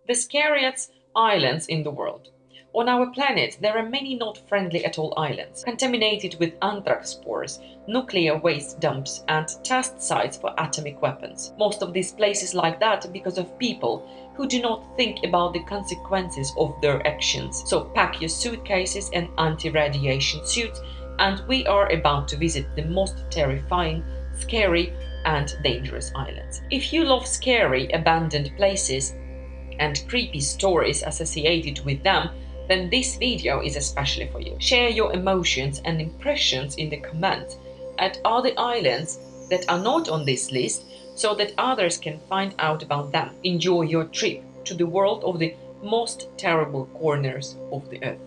The scariest islands in the world. On our planet, there are many not friendly atoll islands, contaminated with anthrax spores, nuclear waste dumps, and test sites for atomic weapons. Most of these places like that because of people who do not think about the consequences of their actions. So pack your suitcases and anti-radiation suits, and we are about to visit the most terrifying, scary, and dangerous islands. If you love scary, abandoned places and creepy stories associated with them, then this video is especially for you. Share your emotions and impressions in the comments at other islands that are not on this list so that others can find out about them. Enjoy your trip to the world of the most terrible corners of the earth.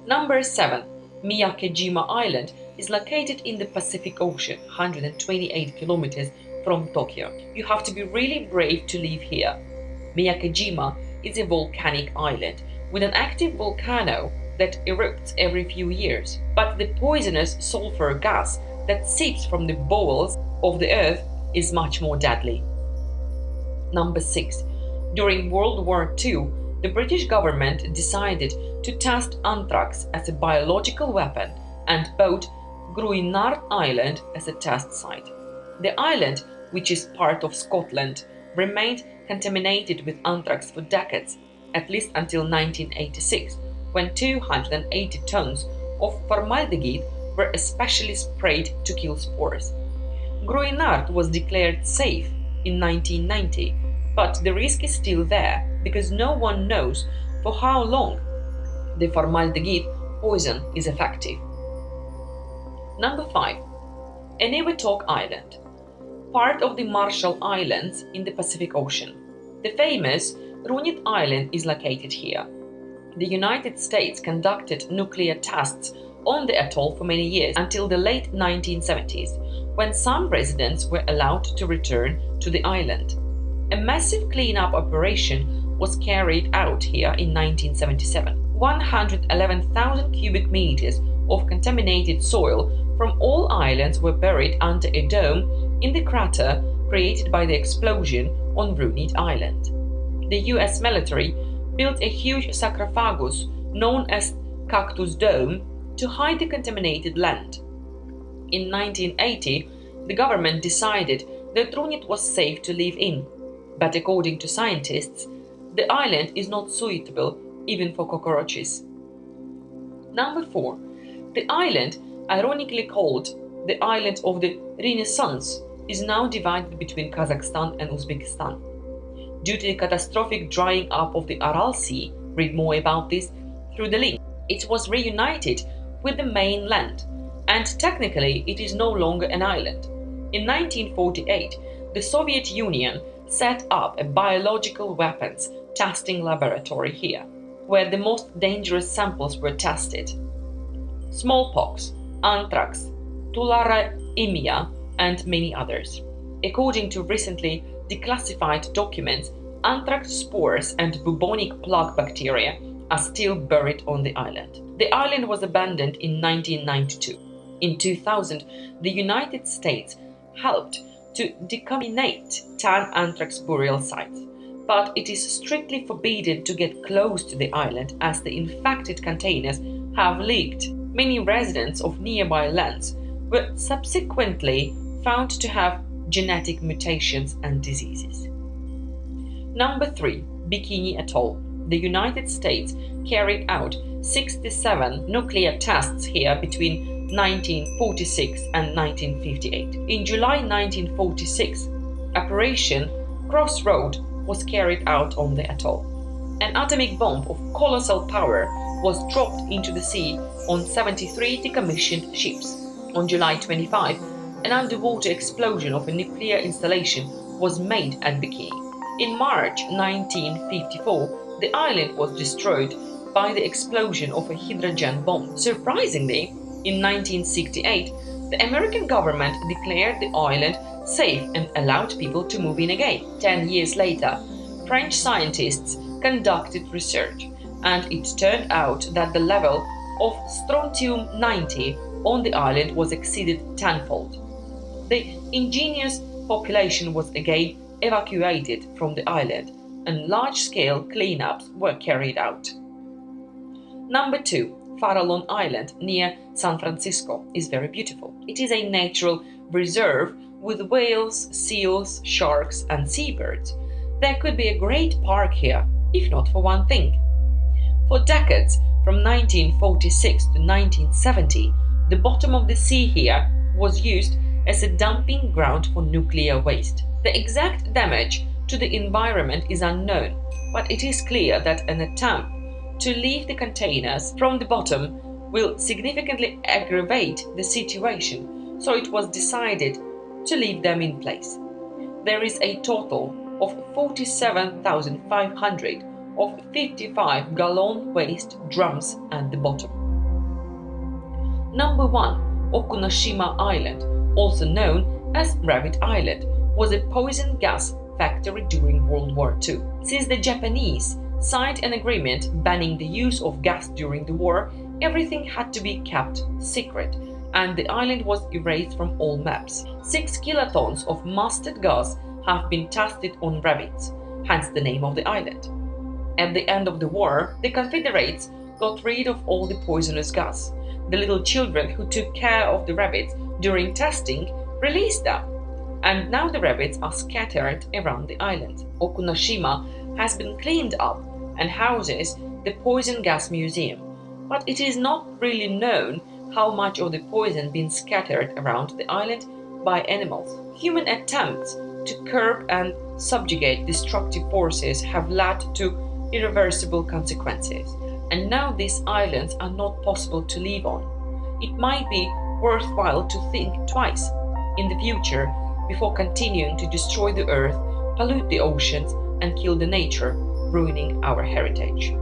Number 7. Miyakojima Island is located in the Pacific Ocean, 128 kilometers from Tokyo. You have to be really brave to live here. Miyakojima is a volcanic island with an active volcano that erupts every few years, but the poisonous sulfur gas that seeps from the bowels of the earth is much more deadly. Number 6. During World War II, the British government decided to test anthrax as a biological weapon and bought Gruinard Island as a test site. The island, which is part of Scotland, remained contaminated with anthrax for decades, at least until 1986, when 280 tons of formaldehyde were especially sprayed to kill spores. Gruinard was declared safe in 1990, but the risk is still there because no one knows for how long the formaldehyde poison is effective. Number 5. Enewetak Island, part of the Marshall Islands in the Pacific Ocean. The famous Gruinard Island is located here. The United States conducted nuclear tests on the atoll for many years until the late 1970s, when some residents were allowed to return to the island. A massive cleanup operation was carried out here in 1977. 111,000 cubic meters of contaminated soil from all islands were buried under a dome in the crater created by the explosion on Gruinard Island. The US military built a huge sarcophagus known as Cactus Dome to hide the contaminated land. In 1980, the government decided that Gruinard was safe to live in, but according to scientists, the island is not suitable even for cockroaches. Number 4. The island, ironically called the Island of the Renaissance, is now divided between Kazakhstan and Uzbekistan. Due to the catastrophic drying up of the Aral Sea, read more about this through the link. It was reunited with the mainland, and technically it is no longer an island. In 1948, the Soviet Union set up a biological weapons testing laboratory here, where the most dangerous samples were tested. Smallpox, anthrax, tularemia, and many others. According to recently declassified documents, anthrax spores and bubonic plague bacteria are still buried on the island. The island was abandoned in 1992. In 2000, the United States helped to decontaminate 10 anthrax burial sites, but it is strictly forbidden to get close to the island as the infected containers have leaked. Many residents of nearby lands were subsequently found to have genetic mutations and diseases. Number 3. Bikini Atoll. The United States carried out 67 nuclear tests here between 1946 and 1958. In July 1946, Operation Crossroad was carried out on the atoll. An atomic bomb of colossal power was dropped into the sea on 73 decommissioned ships. On July 25, an underwater explosion of a nuclear installation was made at Bikini. In March 1954, the island was destroyed by the explosion of a hydrogen bomb. Surprisingly, in 1968, the American government declared the island safe and allowed people to move in again. 10 years later, French scientists conducted research, and it turned out that the level of strontium-90 on the island was exceeded tenfold. The indigenous population was again evacuated from the island, and large-scale cleanups were carried out. Number 2. Farallon Island near San Francisco is very beautiful. It is a natural reserve with whales, seals, sharks, and seabirds. There could be a great park here, if not for one thing. For decades, from 1946 to 1970, the bottom of the sea here was used as a dumping ground for nuclear waste. The exact damage to the environment is unknown, but it is clear that an attempt to leave the containers from the bottom will significantly aggravate the situation, so it was decided to leave them in place. There is a total of 47,500 of 55-gallon waste drums at the bottom. Number 1. Okunoshima Island, also known as Rabbit Island, was a poison gas factory during World War II. Since the Japanese signed an agreement banning the use of gas during the war, everything had to be kept secret, and the island was erased from all maps. 6 kilotons of mustard gas have been tested on rabbits, hence the name of the island. At the end of the war, the Confederates got rid of all the poisonous gas. The little children who took care of the rabbits during testing released them, and now the rabbits are scattered around the island. Okunoshima has been cleaned up and houses the Poison Gas Museum, but it is not really known how much of the poison been scattered around the island by animals. Human attempts to curb and subjugate destructive forces have led to irreversible consequences, and now these islands are not possible to live on. It might be worthwhile to think twice in the future before continuing to destroy the earth, pollute the oceans, and kill the nature, ruining our heritage.